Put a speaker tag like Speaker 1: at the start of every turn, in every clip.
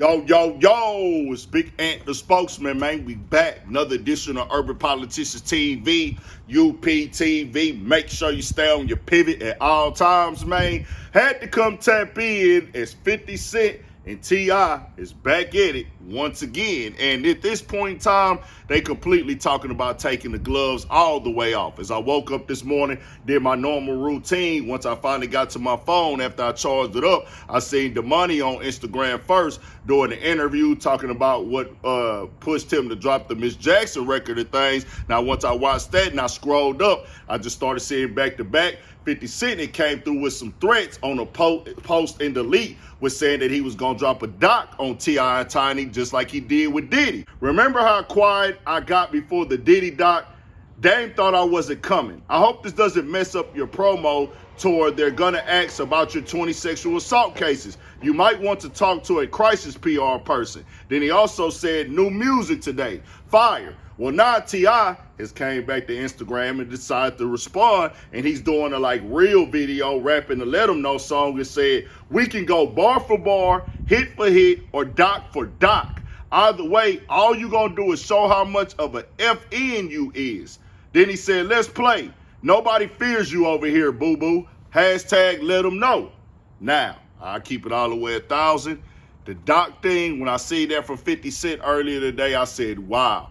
Speaker 1: Yo, yo, yo, it's Big Ant, the spokesman, man. We back. Another edition of Urban Politicians TV, UPTV. Make sure you stay on your pivot at all times, man. Had to come tap in as 50 Cent and T.I. is back at it once again. And at this point in time, they completely talking about taking the gloves all the way off. As I woke up this morning, did my normal routine. Once I finally got to my phone after I charged it up, I seen the money on Instagram first doing the interview talking about what pushed him to drop the Miss Jackson record and things. Now, once I watched that and I scrolled up, I just started seeing back to back. 50 Cent it came through with some threats on a post and delete, was saying that he was going to drop a doc on T.I. and Tiny just like he did with Diddy. Remember how quiet I got before the Diddy doc? Dame thought I wasn't coming. I hope this doesn't mess up your promo toward they're going to ask about your 20 sexual assault cases. You might want to talk to a crisis PR person. Then he also said new music today. Fire. Well, now T.I. has came back to Instagram and decided to respond, and he's doing a real video rapping the Let 'Em Know song and said, we can go bar for bar, hit for hit, or doc for doc. Either way, all you gonna do is show how much of a FN you is. Then he said, let's play. Nobody fears you over here, boo-boo. Hashtag let 'em know. Now, I keep it all the way 1,000. The doc thing, when I see that from 50 Cent earlier today, I said, wow.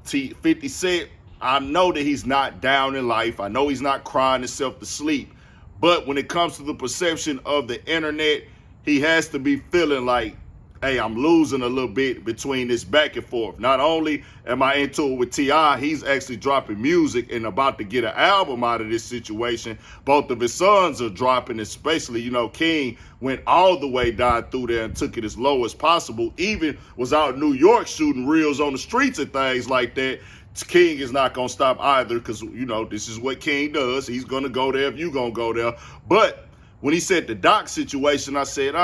Speaker 1: 50 Cent, I know that he's not down in life. I know he's not crying himself to sleep. But when it comes to the perception of the internet, he has to be feeling like, hey, I'm losing a little bit between this back and forth. Not only am I into it with T.I., he's actually dropping music and about to get an album out of this situation. Both of his sons are dropping, especially, King went all the way down through there and took it as low as possible. Even was out in New York shooting reels on the streets and things like that. King is not going to stop either because, this is what King does. He's going to go there if you're going to go there. But when he said the doc situation, I said,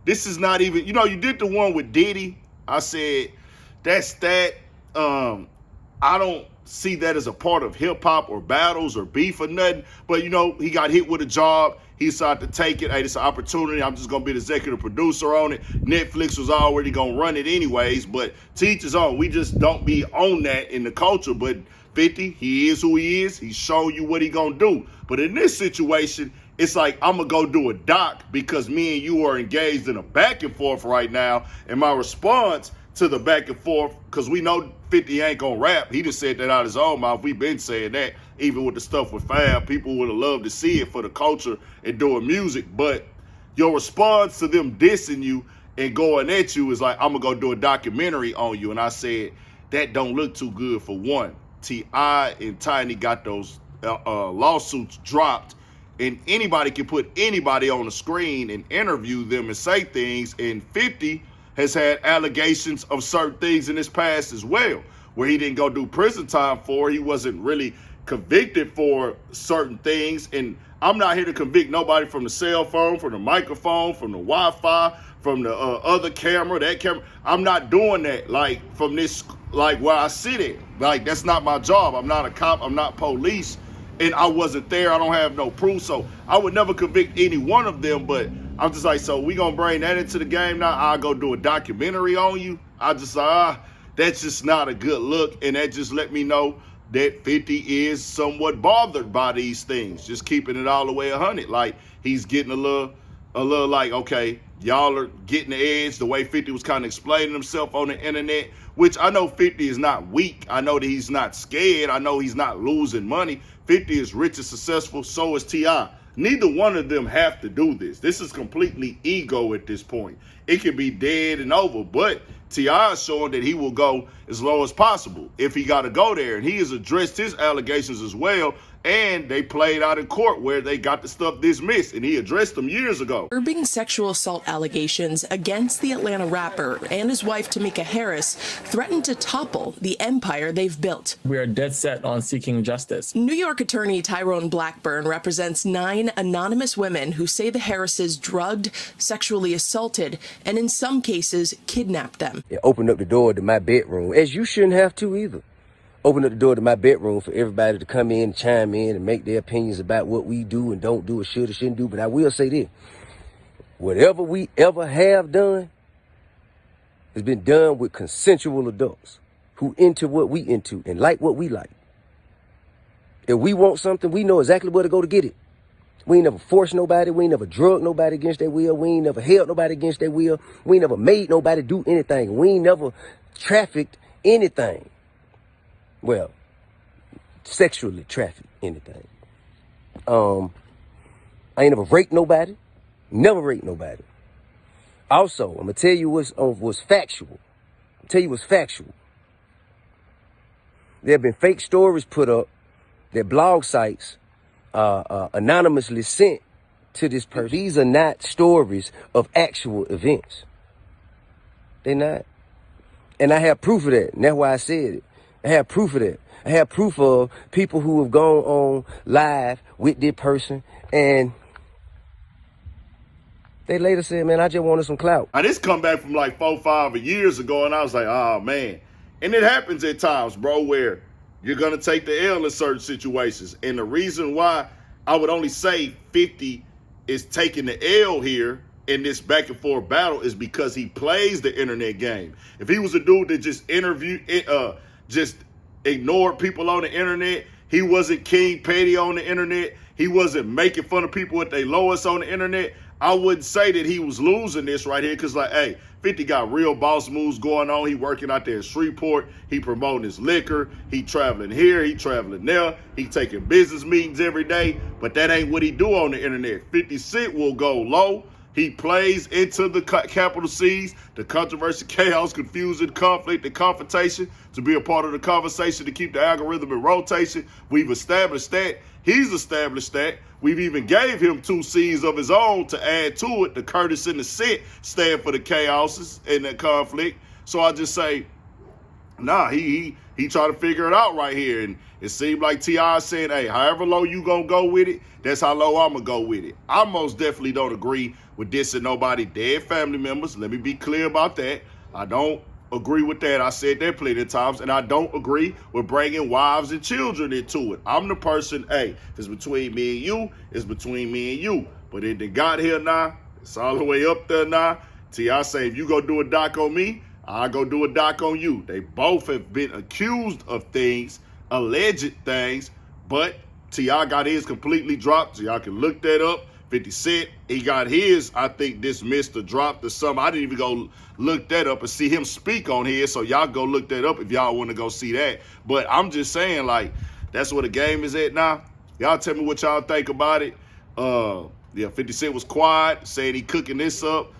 Speaker 1: this is not even, you did the one with Diddy. I said, that's that. I don't see that as a part of hip hop or battles or beef or nothing. But, he got hit with a job. He decided to take it. Hey, it's an opportunity. I'm just going to be the executive producer on it. Netflix was already going to run it anyways. But teach his own. We just don't be on that in the culture. But 50, he is who he is. He's showing you what he going to do. But in this situation, it's like, I'm going to go do a doc because me and you are engaged in a back and forth right now. And my response to the back and forth, because we know 50 ain't going to rap. He just said that out of his own mouth. We've been saying that. Even with the stuff with Fab, people would have loved to see it for the culture and doing music. But your response to them dissing you and going at you is like, I'm going to go do a documentary on you. And I said, that don't look too good for one. T.I. and Tiny got those lawsuits dropped. And anybody can put anybody on the screen and interview them and say things. And 50 has had allegations of certain things in his past as well, where he didn't go do prison time for. He wasn't really convicted for certain things. And I'm not here to convict nobody from the cell phone, from the microphone, from the Wi-Fi, from the other camera, that camera. I'm not doing that, from this, where I sit at. That's not my job. I'm not a cop. I'm not police. And I wasn't there. I don't have no proof. So I would never convict any one of them. But I'm just like, so we going to bring that into the game now? I'll go do a documentary on you? I just that's just not a good look. And that just let me know that 50 is somewhat bothered by these things. Just keeping it all the way 100. He's getting a little okay, y'all are getting the edge. The way 50 was kind of explaining himself on the internet, which I know 50 is not weak. I know that he's not scared. I know he's not losing money. 50 is rich and successful. So is T.I. Neither one of them have to do this. This is completely ego at this point. It could be dead and over, but T.I. is showing that he will go as low as possible if he got to go there. And he has addressed his allegations as well. And they played out in court where they got the stuff dismissed, and he addressed them years ago.
Speaker 2: Disturbing sexual assault allegations against the Atlanta rapper and his wife, Tamika Harris, threatened to topple the empire they've built.
Speaker 3: We are dead set on seeking justice.
Speaker 2: New York attorney Tyrone Blackburn represents 9 anonymous women who say the Harrises drugged, sexually assaulted, and in some cases, kidnapped them.
Speaker 4: It opened up the door to my bedroom, as you shouldn't have to either. Open up the door to my bedroom for everybody to come in and chime in and make their opinions about what we do and don't do or should or shouldn't do. But I will say this, whatever we ever have done, It's been done with consensual adults who into what we into and like what we like. If we want something, we know exactly where to go to get it. We ain't never forced nobody. We ain't never drugged nobody against their will. We ain't never held nobody against their will. We ain't never made nobody do anything. We ain't never trafficked anything. Well, sexually trafficked anything. I ain't never raped nobody. Never raped nobody. Also, I'm gonna tell you what's factual. Tell you what's factual. There have been fake stories put up that blog sites anonymously sent to this person. These are not stories of actual events. They're not. And I have proof of that. And that's why I said it. I have proof of that. I have proof of people who have gone on live with this person and they later said, man, I just wanted some clout.
Speaker 1: Now, this come back from like 4-5 years ago, and I was like, oh, man. And it happens at times, bro, where you're going to take the L in certain situations. And the reason why I would only say 50 is taking the L here in this back and forth battle is because he plays the internet game. If he was a dude that just just ignored people on the internet, he wasn't King Petty on the internet, he wasn't making fun of people at their lowest on the internet, I wouldn't say that he was losing this right here because, like, hey, 50 got real boss moves going on. He working out there in Shreveport. He promoting his liquor. He traveling here. He traveling there. He taking business meetings every day. But that ain't what he do on the internet. 50 Cent will go low. He plays into the capital C's, the controversy, chaos, confusion, conflict, and confrontation to be a part of the conversation to keep the algorithm in rotation. We've established that. He's established that. We've even gave him 2 C's of his own to add to it. The Curtis and the Set stand for the chaoses and the conflict. So I just say, nah, he trying to figure it out right here. And it seemed like T.I. saying, hey, however low you gonna go with it, that's how low I'm gonna go with it. I most definitely don't agree with dissing nobody dead family members. Let me be clear about that. I don't agree with that. I said that plenty of times. And I don't agree with bringing wives and children into it. I'm the person, hey, if it's between me and you, it's between me and you. But it done got here now. It's all the way up there now. T.I. say, if you go do a doc on me, I'll go do a doc on you. They both have been accused of things, alleged things, but T.I. got his completely dropped, so y'all can look that up. 50 Cent, he got his, I think, dismissed or dropped or something. I didn't even go look that up and see him speak on here, so y'all go look that up if y'all want to go see that. But I'm just saying, like, that's where the game is at now. Y'all tell me what y'all think about it. Yeah, 50 Cent was quiet, saying he cooking this up.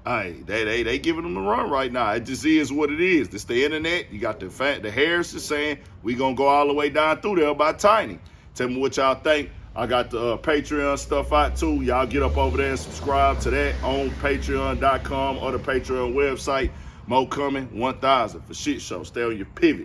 Speaker 1: Hey, they giving him a run right now. It just is what it is. It's the internet. You got the Harrises saying we gonna go all the way down through there by Tiny. Tell me what y'all think. I got the Patreon stuff out too. Y'all get up over there and subscribe to that on patreon.com or the Patreon website. Mo coming, 1,000 for shit show. Stay on your pivot.